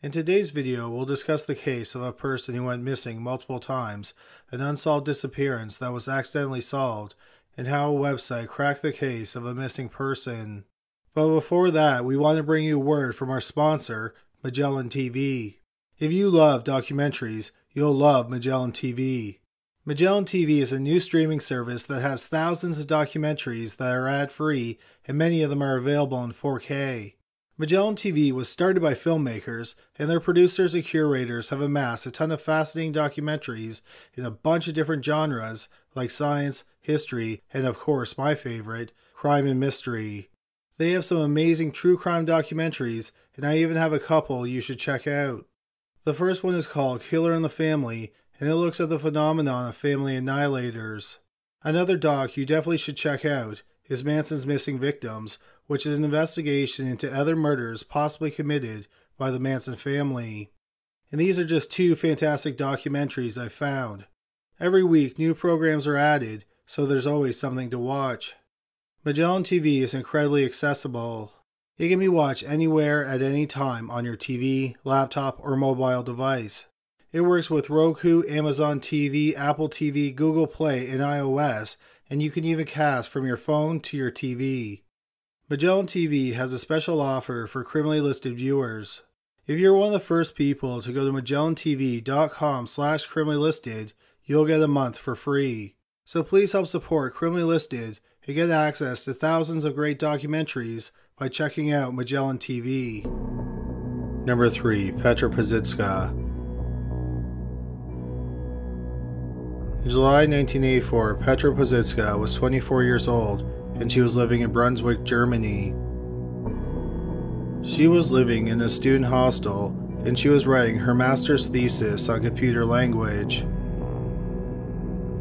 In today's video, we'll discuss the case of a person who went missing multiple times, an unsolved disappearance that was accidentally solved, and how a website cracked the case of a missing person. But before that, we want to bring you a word from our sponsor, Magellan TV. If you love documentaries, you'll love Magellan TV. Magellan TV is a new streaming service that has thousands of documentaries that are ad-free, and many of them are available in 4K. Magellan TV was started by filmmakers, and their producers and curators have amassed a ton of fascinating documentaries in a bunch of different genres like science, history, and of course my favorite, crime and mystery. They have some amazing true crime documentaries, and I even have a couple you should check out. The first one is called Killer in the Family, and it looks at the phenomenon of family annihilators. Another doc you definitely should check out is Manson's Missing Victims, which is an investigation into other murders possibly committed by the Manson family. And these are just two fantastic documentaries I found. Every week new programs are added, so there's always something to watch. Magellan TV is incredibly accessible. It can be watched anywhere at any time on your TV, laptop, or mobile device. It works with Roku, Amazon TV, Apple TV, Google Play, and iOS, and you can even cast from your phone to your TV. Magellan TV has a special offer for criminally listed viewers. If you're one of the first people to go to magellantv.com/criminally-listed, you'll get a month for free. So please help support Criminally Listed and get access to thousands of great documentaries by checking out Magellan TV. Number 3. Petra Pazsitka. In July 1984, Petra Pazsitka was 24 years old, and she was living in Brunswick, Germany. She was living in a student hostel, and she was writing her master's thesis on computer language.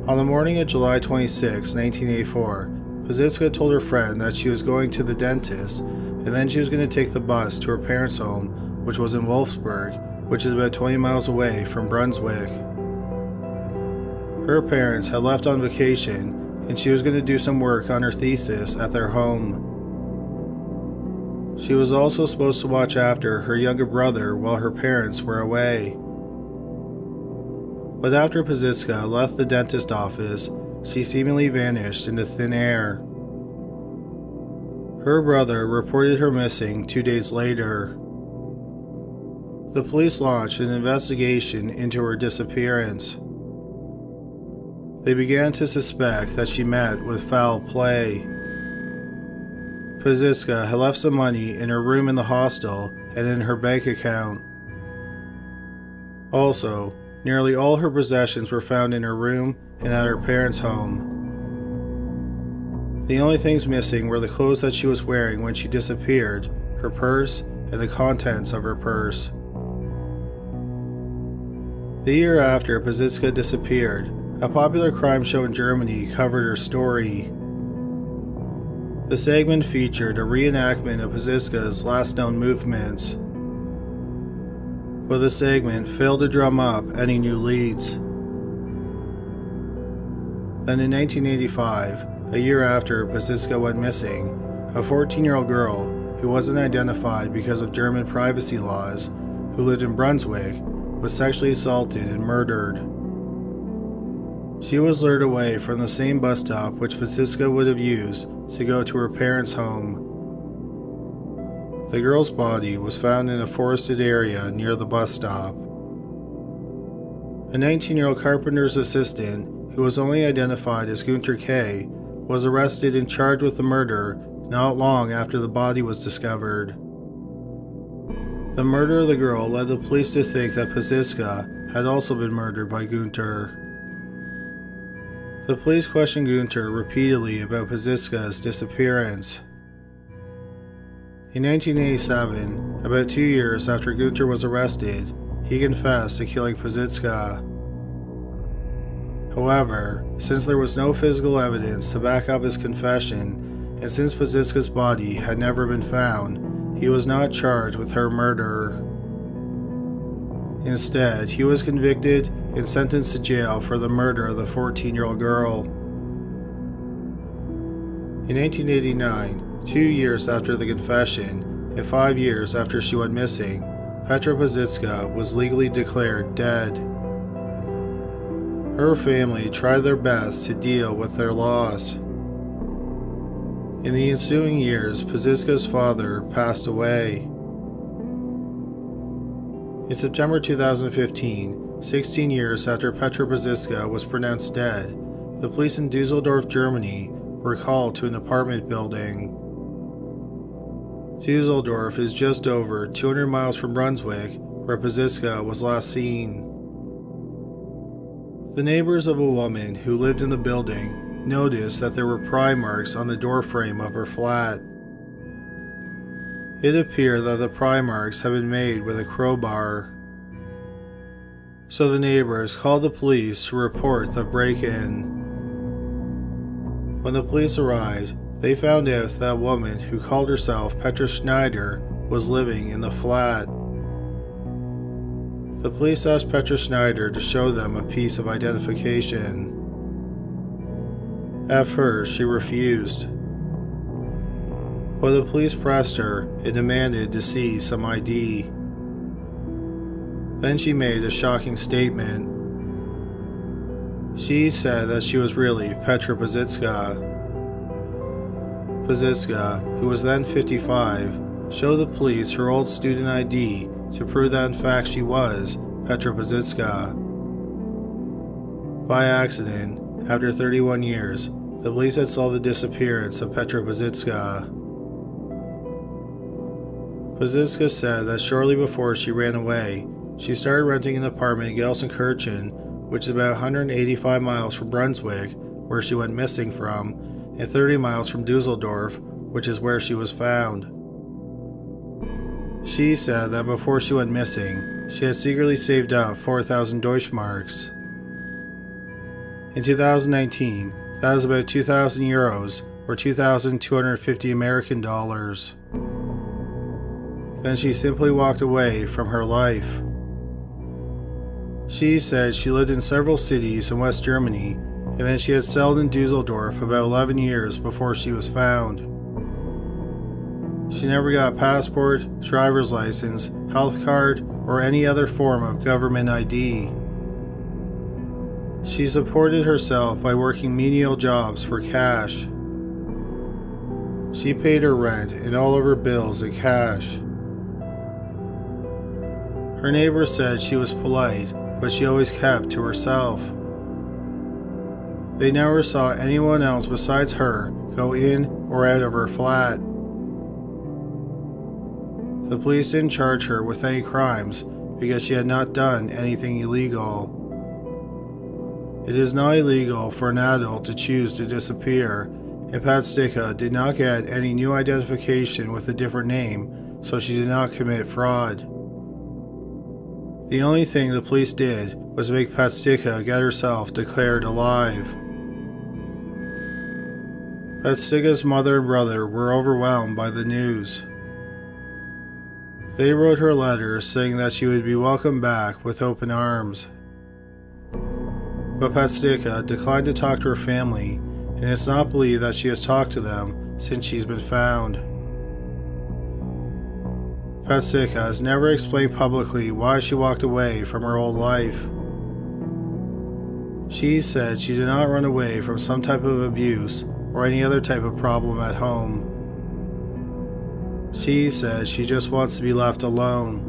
On the morning of July 26, 1984, Pazsitka told her friend that she was going to the dentist, and then she was going to take the bus to her parents' home, which was in Wolfsburg, which is about 20 miles away from Brunswick. Her parents had left on vacation, and she was going to do some work on her thesis at their home. She was also supposed to watch after her younger brother while her parents were away. But after Pazsitka left the dentist office, she seemingly vanished into thin air. Her brother reported her missing 2 days later. The police launched an investigation into her disappearance. They began to suspect that she met with foul play. Pazsitka had left some money in her room in the hostel and in her bank account. Also, nearly all her possessions were found in her room and at her parents' home. The only things missing were the clothes that she was wearing when she disappeared, her purse, and the contents of her purse. The year after Pazsitka disappeared, a popular crime show in Germany covered her story. The segment featured a reenactment of Pazsitka's last known movements, but the segment failed to drum up any new leads. Then in 1985, a year after Pazsitka went missing, a 14-year-old girl who wasn't identified because of German privacy laws, who lived in Brunswick, was sexually assaulted and murdered. She was lured away from the same bus stop which Pazsitka would have used to go to her parents' home. The girl's body was found in a forested area near the bus stop. A 19-year-old carpenter's assistant, who was only identified as Gunter K., was arrested and charged with the murder not long after the body was discovered. The murder of the girl led the police to think that Pazsitka had also been murdered by Gunter. The police questioned Gunter repeatedly about Pazsitka's disappearance. In 1987, about 2 years after Gunter was arrested, he confessed to killing Pazsitka. However, since there was no physical evidence to back up his confession, and since Pazsitka's body had never been found, he was not charged with her murder. Instead, he was convicted and sentenced to jail for the murder of the 14-year-old girl. In 1989, 2 years after the confession, and 5 years after she went missing, Petra Pazsitka was legally declared dead. Her family tried their best to deal with their loss. In the ensuing years, Pazsitka's father passed away. In September 2015, 16 years after Petra Pazsitka was pronounced dead, the police in Dusseldorf, Germany, were called to an apartment building. Dusseldorf is just over 200 miles from Brunswick, where Pazsitka was last seen. The neighbors of a woman who lived in the building noticed that there were pry marks on the doorframe of her flat. It appeared that the pry marks had been made with a crowbar. So the neighbors called the police to report the break-in. When the police arrived, they found out that woman who called herself Petra Schneider was living in the flat. The police asked Petra Schneider to show them a piece of identification. At first, she refused. But the police pressed her and demanded to see some ID. Then she made a shocking statement. She said that she was really Petra Pazsitka. Pazsitka, who was then 55, showed the police her old student ID to prove that in fact she was Petra Pazsitka. By accident, after 31 years, the police had solved the disappearance of Petra Pazsitka. Pazsitka said that shortly before she ran away, she started renting an apartment in Gelsenkirchen, which is about 185 miles from Brunswick, where she went missing from, and 30 miles from Dusseldorf, which is where she was found. She said that before she went missing, she had secretly saved up 4,000 Deutschmarks. In 2019, that is about 2,000 euros, or 2,250 American dollars. Then she simply walked away from her life. She said she lived in several cities in West Germany, and then she had settled in Dusseldorf about 11 years before she was found. She never got a passport, driver's license, health card, or any other form of government ID. She supported herself by working menial jobs for cash. She paid her rent and all of her bills in cash. Her neighbors said she was polite, but she always kept to herself. They never saw anyone else besides her go in or out of her flat. The police didn't charge her with any crimes because she had not done anything illegal. It is not illegal for an adult to choose to disappear, and Pazsitka did not get any new identification with a different name, so she did not commit fraud. The only thing the police did was make Pazsitka get herself declared alive. Pazsitka's mother and brother were overwhelmed by the news. They wrote her letters saying that she would be welcomed back with open arms. But Pazsitka declined to talk to her family, and it's not believed that she has talked to them since she's been found. Pazsitka has never explained publicly why she walked away from her old life. She said she did not run away from some type of abuse or any other type of problem at home. She said she just wants to be left alone.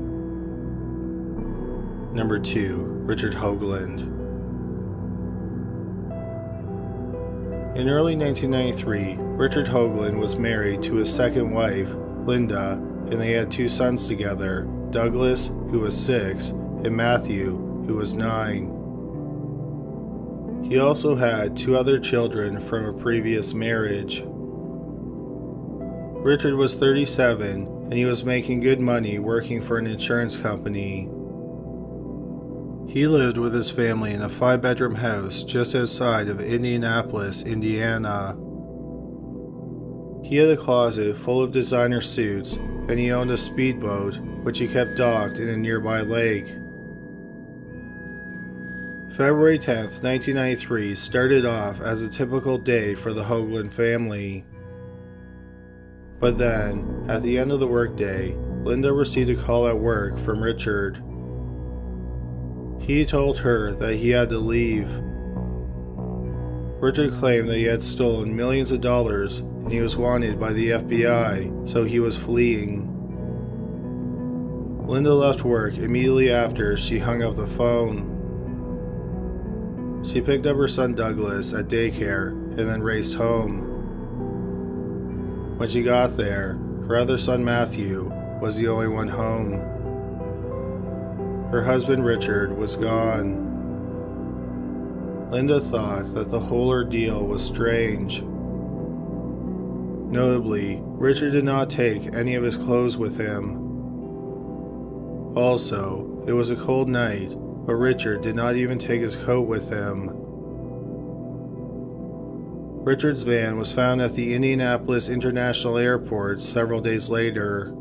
Number 2. Richard Hoagland. In early 1993, Richard Hoagland was married to his second wife, Linda, and they had 2 sons together, Douglas, who was 6, and Matthew, who was 9. He also had 2 other children from a previous marriage. Richard was 37, and he was making good money working for an insurance company. He lived with his family in a 5-bedroom house just outside of Indianapolis, Indiana. He had a closet full of designer suits, and he owned a speedboat, which he kept docked in a nearby lake. February 10th, 1993 started off as a typical day for the Hoagland family. But then, at the end of the workday, Linda received a call at work from Richard. He told her that he had to leave. Richard claimed that he had stolen millions of dollars and he was wanted by the FBI, so he was fleeing. Linda left work immediately after she hung up the phone. She picked up her son Douglas at daycare and then raced home. When she got there, her other son Matthew was the only one home. Her husband Richard was gone. Linda thought that the whole ordeal was strange. Notably, Richard did not take any of his clothes with him. Also, it was a cold night, but Richard did not even take his coat with him. Richard's van was found at the Indianapolis International Airport several days later.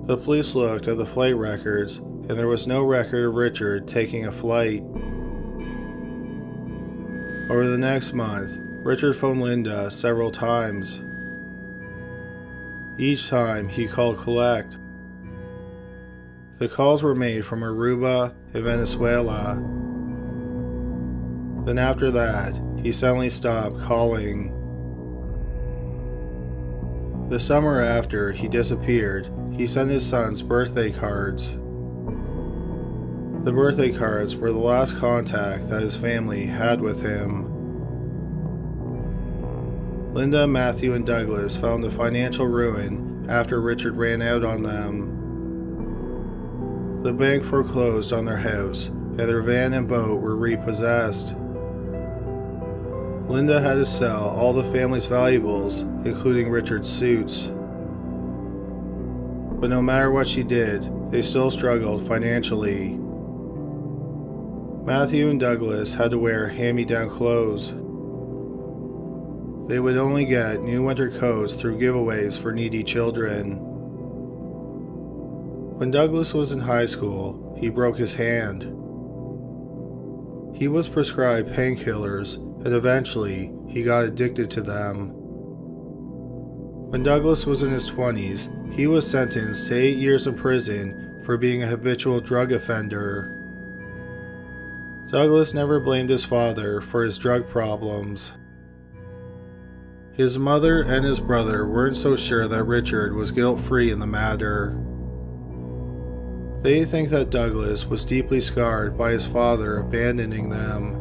The police looked at the flight records, and there was no record of Richard taking a flight. Over the next month, Richard phoned Linda several times. Each time he called collect. The calls were made from Aruba and Venezuela. Then after that, he suddenly stopped calling. The summer after he disappeared, he sent his son's birthday cards. The birthday cards were the last contact that his family had with him. Linda, Matthew, and Douglas found a financial ruin after Richard ran out on them. The bank foreclosed on their house, and their van and boat were repossessed. Linda had to sell all the family's valuables, including Richard's suits. But no matter what she did, they still struggled financially. Matthew and Douglas had to wear hand-me-down clothes. They would only get new winter coats through giveaways for needy children. When Douglas was in high school, he broke his hand. He was prescribed painkillers, and eventually he got addicted to them. When Douglas was in his 20s, he was sentenced to 8 years in prison for being a habitual drug offender. Douglas never blamed his father for his drug problems. His mother and his brother weren't so sure that Richard was guilt-free in the matter. They think that Douglas was deeply scarred by his father abandoning them.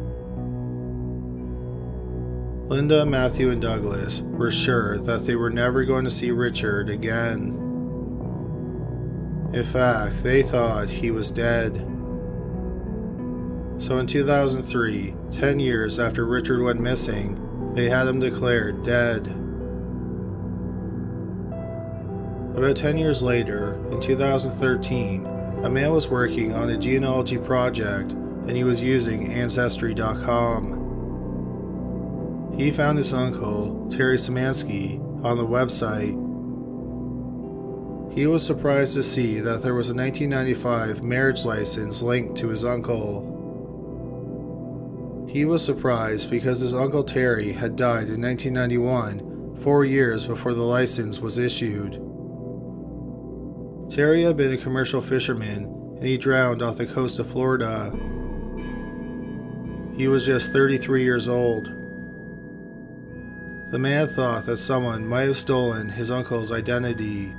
Linda, Matthew, and Douglas were sure that they were never going to see Richard again. In fact, they thought he was dead. So in 2003, 10 years after Richard went missing, they had him declared dead. About 10 years later, in 2013, a man was working on a genealogy project and he was using Ancestry.com. He found his uncle, Terry Szymanski, on the website. He was surprised to see that there was a 1995 marriage license linked to his uncle. He was surprised because his uncle Terry had died in 1991, 4 years before the license was issued. Terry had been a commercial fisherman and he drowned off the coast of Florida. He was just 33 years old. The man thought that someone might have stolen his uncle's identity.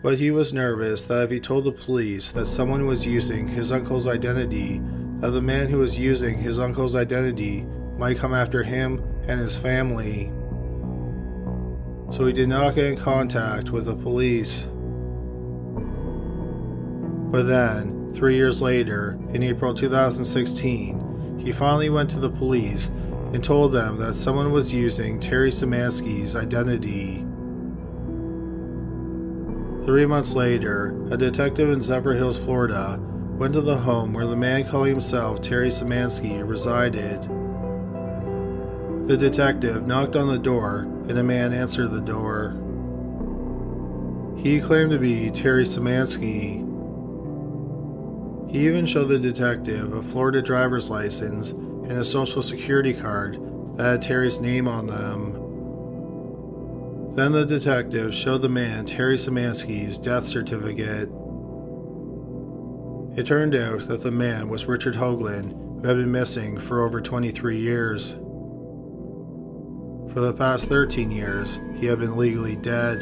But he was nervous that if he told the police that someone was using his uncle's identity, that the man who was using his uncle's identity might come after him and his family. So he did not get in contact with the police. But then, 3 years later, in April 2016, he finally went to the police and told them that someone was using Terry Szymanski's identity. 3 months later, a detective in Zephyrhills, Florida, went to the home where the man calling himself Terry Szymanski resided. The detective knocked on the door, and a man answered the door. He claimed to be Terry Szymanski. He even showed the detective a Florida driver's license and a social security card that had Terry's name on them. Then the detective showed the man Terry Szymanski's death certificate. It turned out that the man was Richard Hoagland, who had been missing for over 23 years. For the past 13 years, he had been legally dead.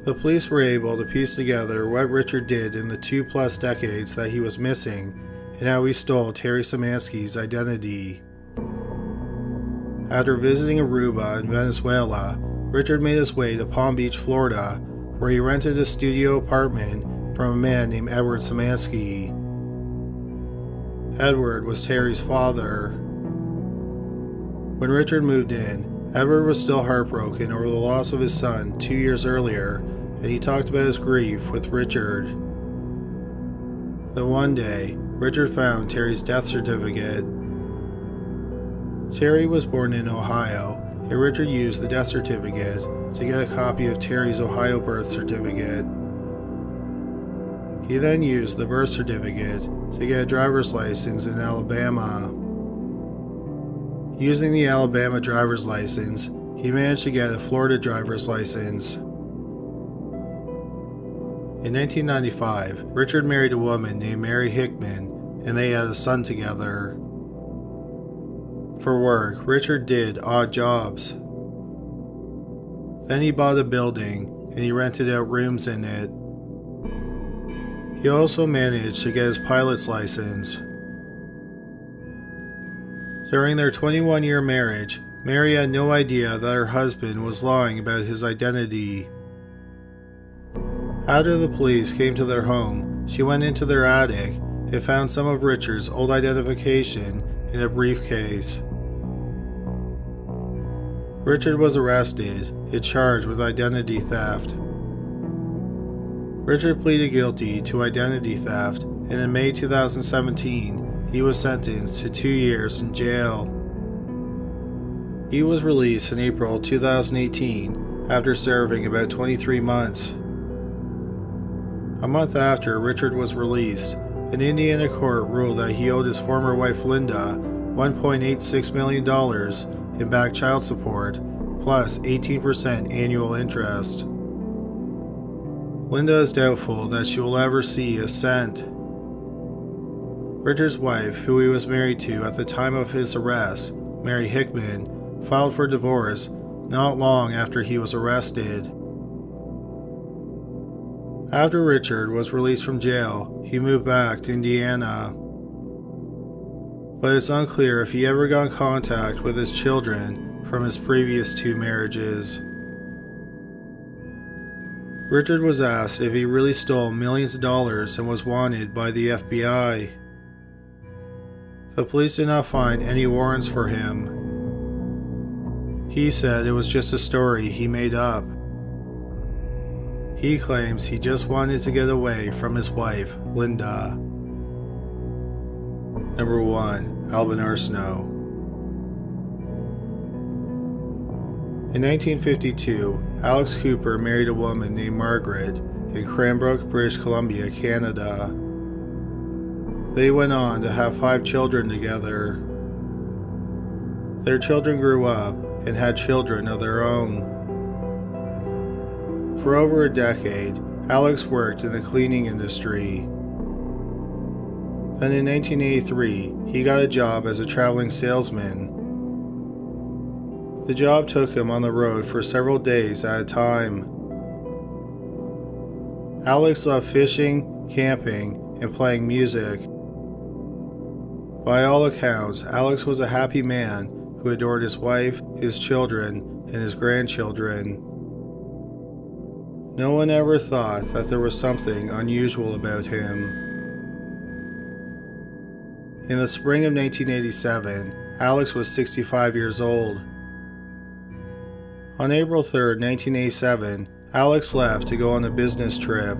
The police were able to piece together what Richard did in the 2+ decades that he was missing and how he stole Terry Szymanski's identity. After visiting Aruba and Venezuela, Richard made his way to Palm Beach, Florida, where he rented a studio apartment from a man named Edward Szymanski. Edward was Terry's father. When Richard moved in, Edward was still heartbroken over the loss of his son 2 years earlier, and he talked about his grief with Richard. Then one day, Richard found Terry's death certificate. Terry was born in Ohio, and Richard used the death certificate to get a copy of Terry's Ohio birth certificate. He then used the birth certificate to get a driver's license in Alabama. Using the Alabama driver's license, he managed to get a Florida driver's license. In 1995, Richard married a woman named Mary Hickman, and they had a son together. For work, Richard did odd jobs. Then he bought a building, and he rented out rooms in it. He also managed to get his pilot's license. During their 21-year marriage, Mary had no idea that her husband was lying about his identity. After the police came to their home, she went into their attic and found some of Richard's old identification in a briefcase. Richard was arrested and charged with identity theft. Richard pleaded guilty to identity theft, and in May 2017, he was sentenced to 2 years in jail. He was released in April 2018 after serving about 23 months. A month after Richard was released, an Indiana court ruled that he owed his former wife Linda $1.86 million in back child support, plus 18% annual interest. Linda is doubtful that she will ever see a cent. Richard's wife, who he was married to at the time of his arrest, Mary Hickman, filed for divorce not long after he was arrested. After Richard was released from jail, he moved back to Indiana. But it's unclear if he ever got in contact with his children from his previous 2 marriages. Richard was asked if he really stole millions of dollars and was wanted by the FBI. The police did not find any warrants for him. He said it was just a story he made up. He claims he just wanted to get away from his wife, Linda. Number 1. Albin Arsenault. In 1952, Alex Cooper married a woman named Margaret in Cranbrook, British Columbia, Canada. They went on to have 5 children together. Their children grew up and had children of their own. For over a decade, Alex worked in the cleaning industry. Then in 1983, he got a job as a traveling salesman. The job took him on the road for several days at a time. Alex loved fishing, camping, and playing music. By all accounts, Alex was a happy man who adored his wife, his children, and his grandchildren. No one ever thought that there was something unusual about him. In the spring of 1987, Alex was 65 years old. On April 3, 1987, Alex left to go on a business trip.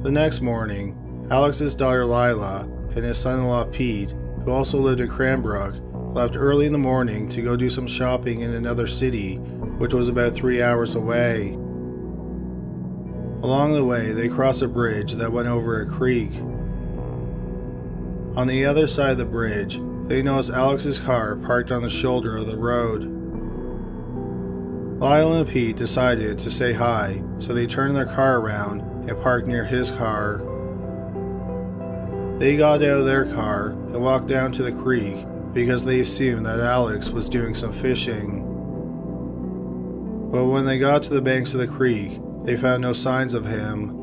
The next morning, Alex's daughter Lila and his son-in-law Pete, who also lived in Cranbrook, left early in the morning to go do some shopping in another city, which was about 3 hours away. Along the way, they crossed a bridge that went over a creek. On the other side of the bridge, they noticed Alex's car parked on the shoulder of the road. Lyle and Pete decided to say hi, so they turned their car around and parked near his car. They got out of their car and walked down to the creek because they assumed that Alex was doing some fishing. But when they got to the banks of the creek, they found no signs of him.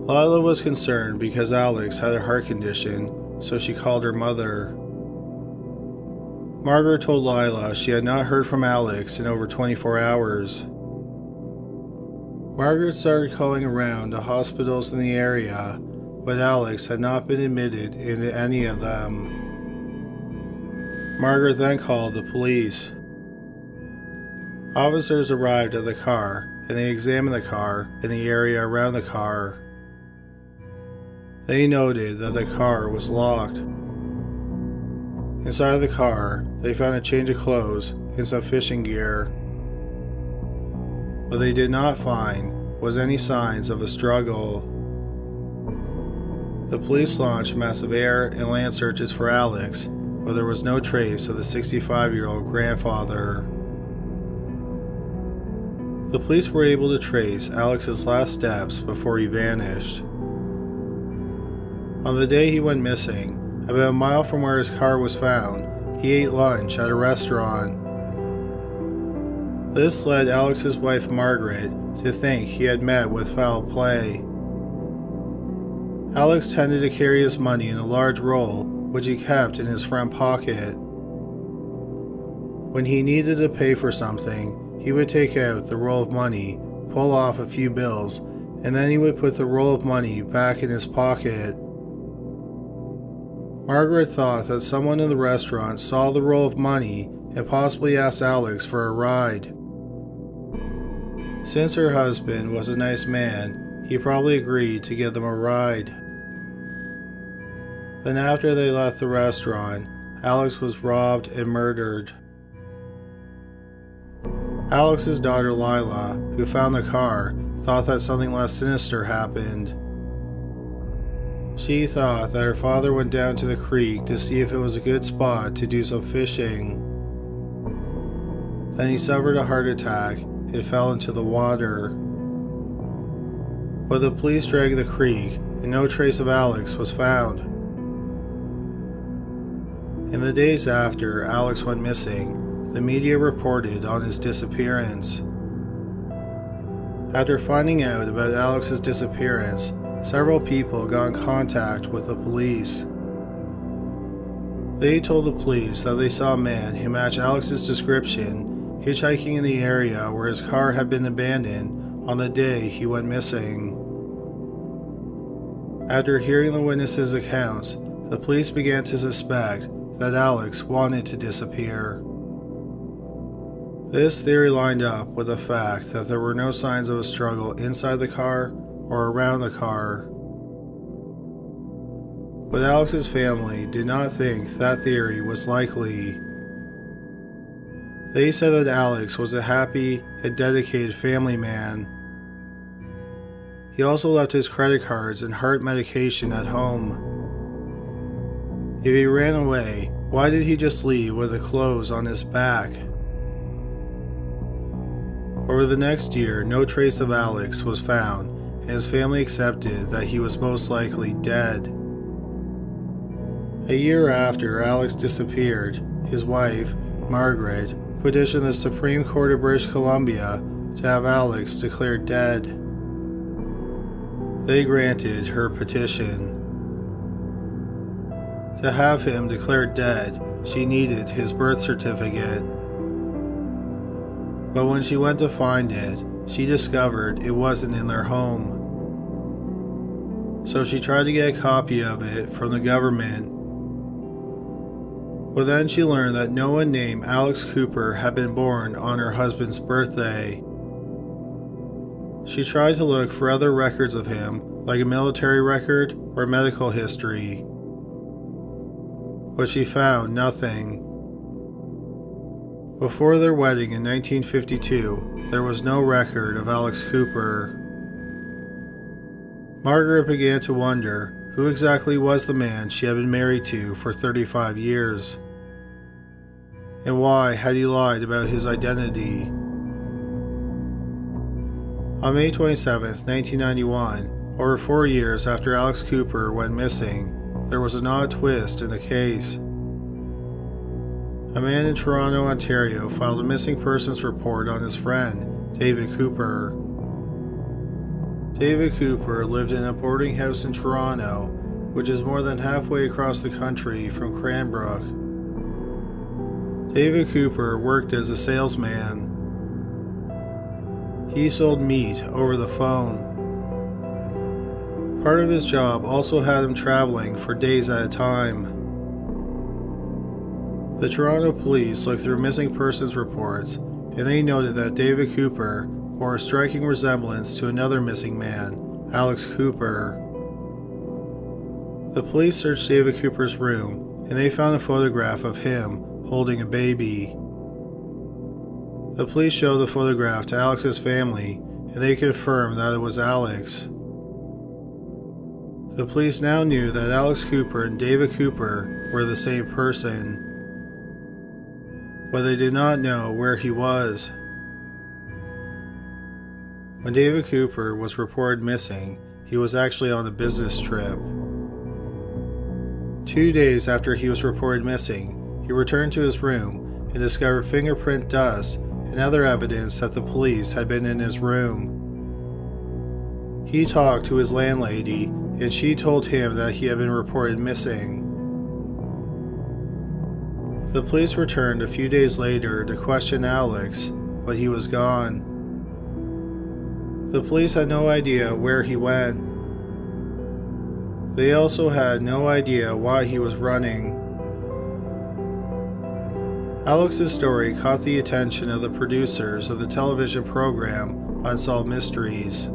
Lila was concerned because Alex had a heart condition, so she called her mother. Margaret told Lila she had not heard from Alex in over 24 hours. Margaret started calling around to hospitals in the area, but Alex had not been admitted into any of them. Margaret then called the police. Officers arrived at the car and they examined the car and the area around the car. They noted that the car was locked. Inside of the car, they found a change of clothes and some fishing gear. What they did not find was any signs of a struggle. The police launched massive air and land searches for Alex, but there was no trace of the 65-year-old grandfather. The police were able to trace Alex's last steps before he vanished. On the day he went missing, about a mile from where his car was found, he ate lunch at a restaurant. This led Alex's wife Margaret to think he had met with foul play. Alex tended to carry his money in a large roll, which he kept in his front pocket. When he needed to pay for something, he would take out the roll of money, pull off a few bills, and then he would put the roll of money back in his pocket. Margaret thought that someone in the restaurant saw the roll of money and possibly asked Alex for a ride. Since her husband was a nice man, he probably agreed to give them a ride. Then after they left the restaurant, Alex was robbed and murdered. Alex's daughter Lila, who found the car, thought that something less sinister happened. She thought that her father went down to the creek to see if it was a good spot to do some fishing. Then he suffered a heart attack and fell into the water. But the police dragged the creek and no trace of Alex was found. In the days after Alex went missing, the media reported on his disappearance. After finding out about Alex's disappearance, several people got in contact with the police. They told the police that they saw a man who matched Alex's description hitchhiking in the area where his car had been abandoned on the day he went missing. After hearing the witnesses' accounts, the police began to suspect that Alex wanted to disappear. This theory lined up with the fact that there were no signs of a struggle inside the car or around the car. But Alex's family did not think that theory was likely. They said that Alex was a happy and dedicated family man. He also left his credit cards and heart medication at home. If he ran away, why did he just leave with the clothes on his back? Over the next year, no trace of Alex was found, and his family accepted that he was most likely dead. A year after Alex disappeared, his wife, Margaret, petitioned the Supreme Court of British Columbia to have Alex declared dead. They granted her petition. To have him declared dead, she needed his birth certificate. But when she went to find it, she discovered it wasn't in their home. So she tried to get a copy of it from the government. But then she learned that no one named Alex Cooper had been born on her husband's birthday. She tried to look for other records of him, like a military record or medical history. But she found nothing. Before their wedding in 1952, there was no record of Alex Cooper. Margaret began to wonder Who exactly was the man she had been married to for 35 years? And why had he lied about his identity? On May 27, 1991, over 4 years after Alex Cooper went missing, there was an odd twist in the case. A man in Toronto, Ontario filed a missing persons report on his friend, David Cooper. David Cooper lived in a boarding house in Toronto, which is more than halfway across the country from Cranbrook. David Cooper worked as a salesman. He sold meat over the phone. Part of his job also had him traveling for days at a time. The Toronto police looked through missing persons reports, and they noted that David Cooper bore a striking resemblance to another missing man, Alex Cooper. The police searched David Cooper's room, and they found a photograph of him holding a baby. The police showed the photograph to Alex's family, and they confirmed that it was Alex. The police now knew that Alex Cooper and David Cooper were the same person, but they did not know where he was. When David Cooper was reported missing, he was actually on a business trip. 2 days after he was reported missing, he returned to his room and discovered fingerprint dust and other evidence that the police had been in his room. He talked to his landlady, and she told him that he had been reported missing. The police returned a few days later to question Alex, but he was gone. The police had no idea where he went. They also had no idea why he was running. Alex's story caught the attention of the producers of the television program Unsolved Mysteries.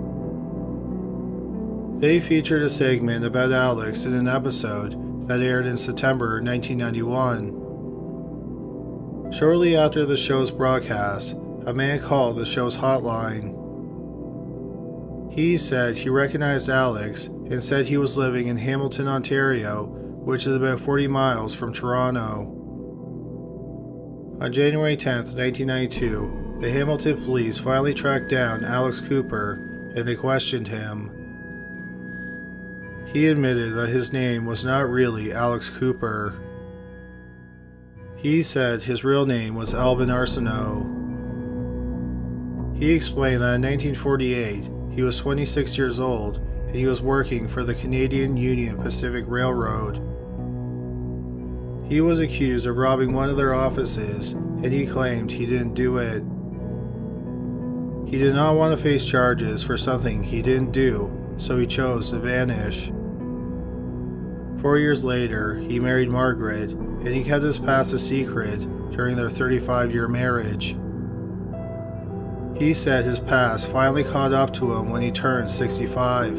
They featured a segment about Alex in an episode that aired in September 1991. Shortly after the show's broadcast, a man called the show's hotline. He said he recognized Alex and said he was living in Hamilton, Ontario, which is about 40 miles from Toronto. On January 10, 1992, the Hamilton police finally tracked down Alex Cooper and they questioned him. He admitted that his name was not really Alex Cooper. He said his real name was Albin Arsenault. He explained that in 1948, he was 26 years old and he was working for the Canadian Union Pacific Railroad. He was accused of robbing one of their offices, and he claimed he didn't do it. He did not want to face charges for something he didn't do, so he chose to vanish. 4 years later, he married Margaret, and he kept his past a secret during their 35-year marriage. He said his past finally caught up to him when he turned 65.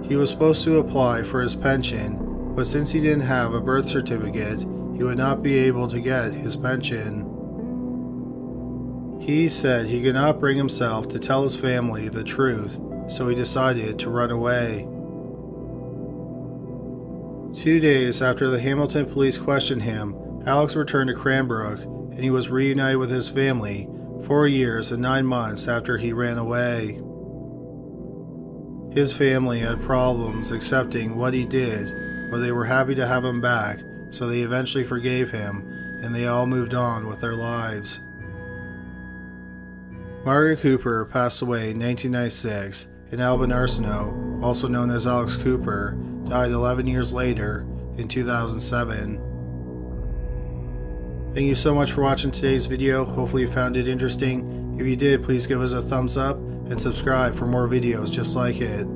He was supposed to apply for his pension, but since he didn't have a birth certificate, he would not be able to get his pension. He said he could not bring himself to tell his family the truth, so he decided to run away. 2 days after the Hamilton police questioned him, Alex returned to Cranbrook, and he was reunited with his family 4 years and 9 months after he ran away. His family had problems accepting what he did, but they were happy to have him back, so they eventually forgave him, and they all moved on with their lives. Margaret Cooper passed away in 1996, and Albin Arsenault, also known as Alex Cooper, died 11 years later in 2007. Thank you so much for watching today's video. Hopefully you found it interesting. If you did, please give us a thumbs up and subscribe for more videos just like it.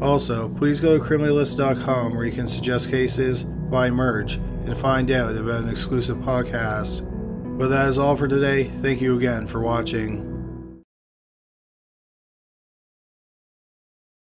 Also, please go to criminallist.com where you can suggest cases, buy merch, and find out about an exclusive podcast. But that is all for today. Thank you again for watching.